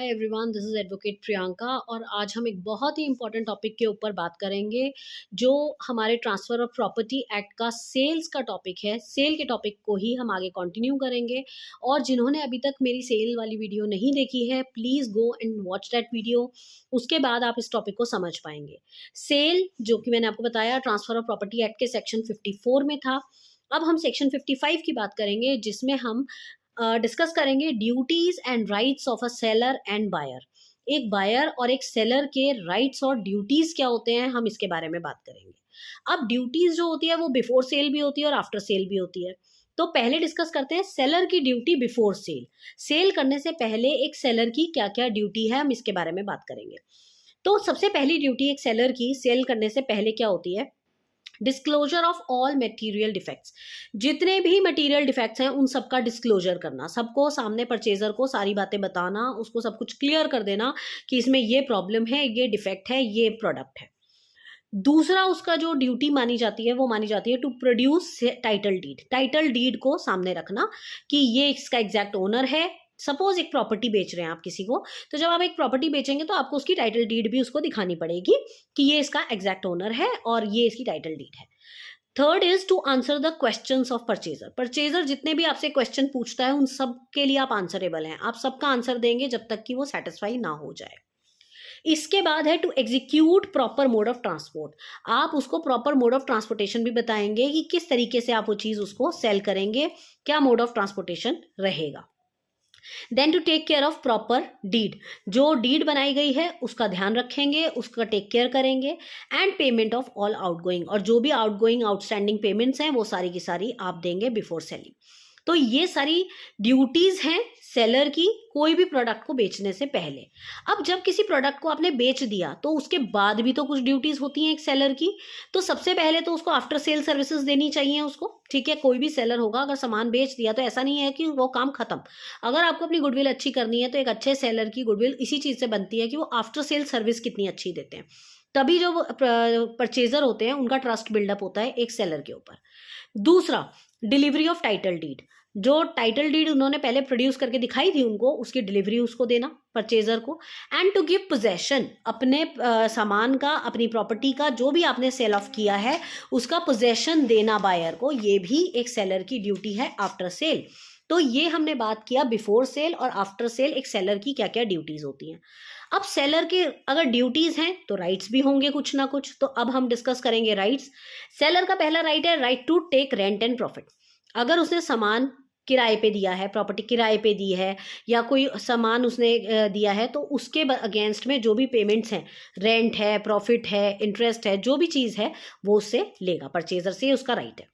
Hi everyone, this is advocate Priyanka और आज हम एक बहुत ही इम्पोर्टेंट टॉपिक के ऊपर बात करेंगे जो हमारे ट्रांसफ़र ऑफ प्रॉपर्टी एक्ट का सेल्स का टॉपिक है। सेल के टॉपिक को ही हम आगे कंटिन्यू करेंगे और जिन्होंने अभी तक मेरी सेल वाली वीडियो नहीं देखी है, please go and watch that video. उसके बाद आप इस टॉपिक को समझ पाएंगे। सेल जो कि मैंने आपको बताया ट्रांसफ़र ऑफ प्रॉपर्टी एक्ट के सेक्शन 54 में था। अब हम सेक्शन 55 की बात करेंगे जिसमें हम डिस्कस करेंगे duties and rights of a seller and buyer. एक बायर और एक सेलर के राइट्स और ड्यूटीज क्या होते हैं, हम इसके बारे में बात करेंगे। अब ड्यूटीज जो होती है वो बिफोर सेल भी होती है और आफ्टर सेल भी होती है। तो पहले डिस्कस करते हैं सेलर की ड्यूटी बिफोर सेल। सेल करने से पहले एक सेलर की क्या क्या ड्यूटी है, हम इसके बारे में बात करेंगे। तो सबसे पहली ड्यूटी एक सेलर की सेल करने से पहले क्या होती है? Disclosure of all material defects. जितने भी मटेरियल डिफेक्ट्स हैं उन सबका डिस्क्लोजर करना, सबको सामने परचेजर को सारी बातें बताना, उसको सब कुछ क्लियर कर देना कि इसमें ये प्रॉब्लम है, ये डिफेक्ट है, ये प्रोडक्ट है। दूसरा उसका जो ड्यूटी मानी जाती है वो मानी जाती है to produce title deed. Title deed को सामने रखना कि ये इसका एग्जैक्ट ओनर है। सपोज एक प्रॉपर्टी बेच रहे हैं आप किसी को, तो जब आप एक प्रॉपर्टी बेचेंगे तो आपको उसकी टाइटल डीड भी उसको दिखानी पड़ेगी कि ये इसका एग्जैक्ट ओनर है और ये इसकी टाइटल डीड है। Third is to answer the questions of purchaser. Purchaser जितने भी आपसे क्वेश्चन पूछता है उन सब के लिए आप आंसरेबल हैं, आप सबका आंसर देंगे जब तक कि वो सेटिस्फाई ना हो जाए। इसके बाद है to execute proper mode of transport. आप उसको प्रॉपर मोड ऑफ ट्रांसपोर्टेशन भी बताएंगे कि किस तरीके से आप वो चीज उसको सेल करेंगे, क्या मोड ऑफ ट्रांसपोर्टेशन रहेगा। Then to take care of proper deed. जो डीड बनाई गई है उसका ध्यान रखेंगे, उसका टेक केयर करेंगे। And payment of all outgoing, और जो भी आउटगोइंग आउटस्टैंडिंग पेमेंट्स हैं वो सारी की सारी आप देंगे बिफोर सेलिंग। तो ये सारी ड्यूटीज हैं सेलर की कोई भी प्रोडक्ट को बेचने से पहले। अब जब किसी प्रोडक्ट को आपने बेच दिया तो उसके बाद भी तो कुछ ड्यूटीज होती हैं एक सेलर की। तो सबसे पहले तो उसको आफ्टर सेल सर्विसेज देनी चाहिए उसको, ठीक है। कोई भी सेलर होगा अगर सामान बेच दिया तो ऐसा नहीं है कि वो काम खत्म। अगर आपको अपनी गुडविल अच्छी करनी है तो एक अच्छे सेलर की गुडविल इसी चीज से बनती है कि वो आफ्टर सेल सर्विस कितनी अच्छी देते हैं। तभी जो परचेजर होते हैं उनका ट्रस्ट बिल्डअप होता है एक सेलर के ऊपर। दूसरा, डिलीवरी ऑफ टाइटल डीड। जो टाइटल डीड उन्होंने पहले प्रोड्यूस करके दिखाई थी उनको, उसकी डिलीवरी उसको देना परचेजर को। एंड टू गिव पोजेशन, अपने सामान का, अपनी प्रॉपर्टी का जो भी आपने सेल ऑफ किया है उसका पोजेशन देना बायर को, ये भी एक सेलर की ड्यूटी है आफ्टर सेल। तो ये हमने बात किया बिफोर सेल और आफ्टर सेल एक सेलर की क्या क्या ड्यूटीज होती हैं। अब सेलर के अगर ड्यूटीज हैं तो राइट्स भी होंगे कुछ ना कुछ। तो अब हम डिस्कस करेंगे राइट्स। सेलर का पहला राइट है right to take rent and profit. अगर उसने सामान किराए पे दिया है, प्रॉपर्टी किराए पे दी है या कोई सामान उसने दिया है, तो उसके अगेंस्ट में जो भी पेमेंट्स हैं, रेंट है, प्रॉफिट है, इंटरेस्ट है, जो भी चीज़ है वो उससे लेगा, परचेजर से उसका राइट है।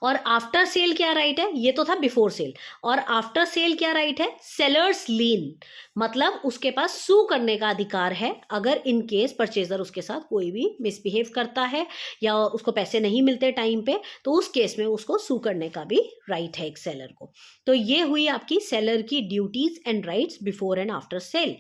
और आफ्टर सेल क्या राइट है? ये तो था बिफोर सेल। और आफ्टर सेल क्या राइट है? सेलर्स लीन, मतलब उसके पास सू करने का अधिकार है अगर इन केस परचेजर उसके साथ कोई भी मिसबिहेव करता है या उसको पैसे नहीं मिलते टाइम पे, तो उस केस में उसको सू करने का भी राइट है एक सेलर को। तो ये हुई आपकी सेलर की duties and rights before and after sale.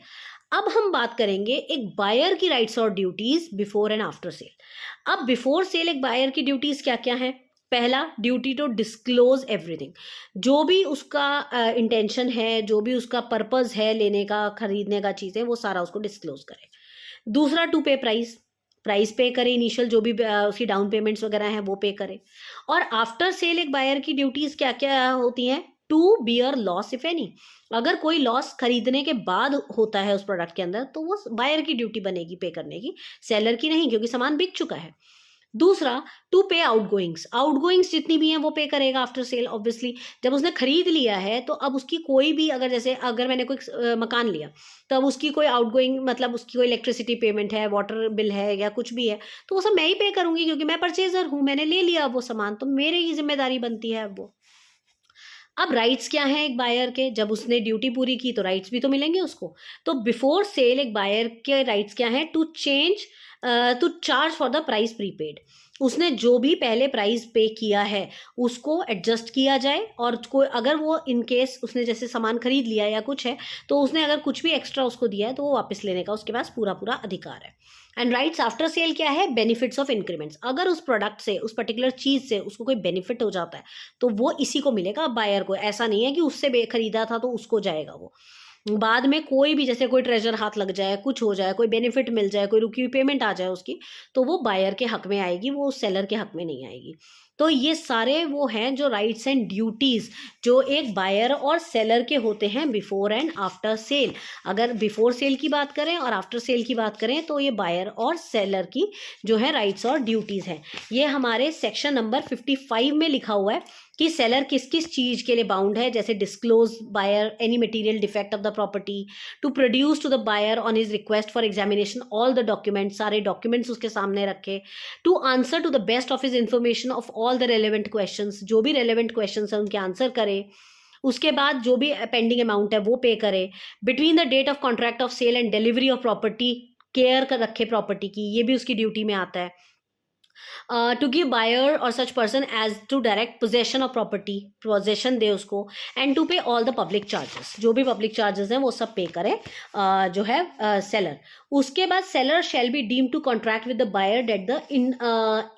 अब हम बात करेंगे एक बायर की राइट्स और duties before and after sale. अब बिफोर सेल एक बायर की ड्यूटीज क्या क्या है? पहला, ड्यूटी टू डिस्क्लोज एवरीथिंग। जो भी उसका इंटेंशन है, जो भी उसका पर्पस है लेने का, खरीदने का चीज़ है, वो सारा उसको डिस्क्लोज करे। दूसरा, टू पे प्राइस। प्राइस पे करे, इनिशियल जो भी उसकी डाउन पेमेंट्स वगैरह हैं वो पे करे। और आफ्टर सेल एक बायर की ड्यूटीज क्या क्या होती हैं? To bear loss if any. अगर कोई लॉस खरीदने के बाद होता है उस प्रोडक्ट के अंदर तो वो बायर की ड्यूटी बनेगी पे करने की, सेलर की नहीं, क्योंकि सामान बिक चुका है। दूसरा, टू पे आउटगोइंग्स। आउटगोइंग्स जितनी भी हैं वो पे करेगा आफ्टर सेल। ऑब्वियसली जब उसने खरीद लिया है तो अब उसकी कोई भी, अगर जैसे अगर मैंने कोई मकान लिया तो अब उसकी कोई आउटगोइंग, मतलब उसकी कोई इलेक्ट्रिसिटी पेमेंट है, वाटर बिल है या कुछ भी है, तो वो सब मैं ही पे करूंगी क्योंकि मैं परचेजर हूँ, मैंने ले लिया वो सामान, तो मेरे ही जिम्मेदारी बनती है वो। अब राइट्स क्या हैं एक बायर के? जब उसने ड्यूटी पूरी की तो राइट्स भी तो मिलेंगे उसको। तो बिफोर सेल एक बायर के राइट्स क्या हैं? To change, to charge for the price prepaid. उसने जो भी पहले प्राइस पे किया है उसको एडजस्ट किया जाए, और कोई अगर वो इन केस उसने जैसे सामान खरीद लिया या कुछ है तो उसने अगर कुछ भी एक्स्ट्रा उसको दिया है तो वो वापस लेने का उसके पास पूरा पूरा अधिकार है। एंड राइट्स आफ्टर सेल क्या है? Benefits of increments. अगर उस प्रोडक्ट से, उस पर्टिकुलर चीज से उसको कोई बेनिफिट हो जाता है तो वो इसी को मिलेगा, बायर को। ऐसा नहीं है कि उससे खरीदा था तो उसको जाएगा वो। बाद में कोई भी, जैसे कोई ट्रेजर हाथ लग जाए, कुछ हो जाए, कोई बेनिफिट मिल जाए, कोई रुकी हुई पेमेंट आ जाए उसकी, तो वो बायर के हक में आएगी, वो सेलर के हक में नहीं आएगी। तो ये सारे वो हैं जो राइट्स एंड ड्यूटीज जो एक बायर और सेलर के होते हैं बिफोर एंड आफ्टर सेल। अगर बिफोर सेल की बात करें और आफ्टर सेल की बात करें तो ये बायर और सेलर की जो है राइट्स और ड्यूटीज हैं। ये हमारे सेक्शन नंबर 55 में लिखा हुआ है कि सेलर किस किस चीज के लिए बाउंड है, जैसे disclose buyer any material defect of the property, to produce to the buyer on his request for examination all the documents, सारे डॉक्यूमेंट्स उसके सामने रखे, to answer to the best of his information of all the relevant questions, जो भी relevant questions हैं उनके answer करे, उसके बाद जो भी पेंडिंग अमाउंट है वो पे करे, between the date of contract of sale and delivery of property care कर रखे प्रॉपर्टी की, ये भी उसकी ड्यूटी में आता है। टू गिव बायर और such person as to direct possession of property, possession दे उसको, and to pay all the public charges, जो भी पब्लिक चार्जेस हैं वो सब पे करे जो है सेलर। उसके बाद seller shall be deem to contract with the buyer that the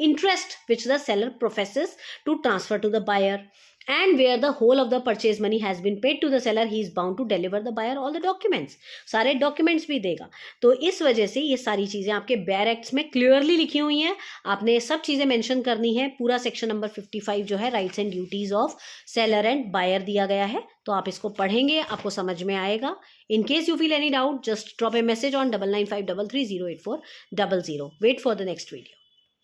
interest which the seller professes to transfer to the buyer, and where the whole of the purchase money has been paid to the seller, he is bound to deliver the buyer all the documents, सारे documents भी देगा। तो इस वजह से ये सारी चीजें आपके बेयर एक्ट्स में क्लियरली लिखी हुई हैं, आपने ये सब चीजें मेंशन करनी है। पूरा सेक्शन नंबर 55 जो है rights and duties of seller and buyer दिया गया है, तो आप इसको पढ़ेंगे, आपको समझ में आएगा। In case you feel any doubt, just drop a message on 9953308400। Wait for the next video.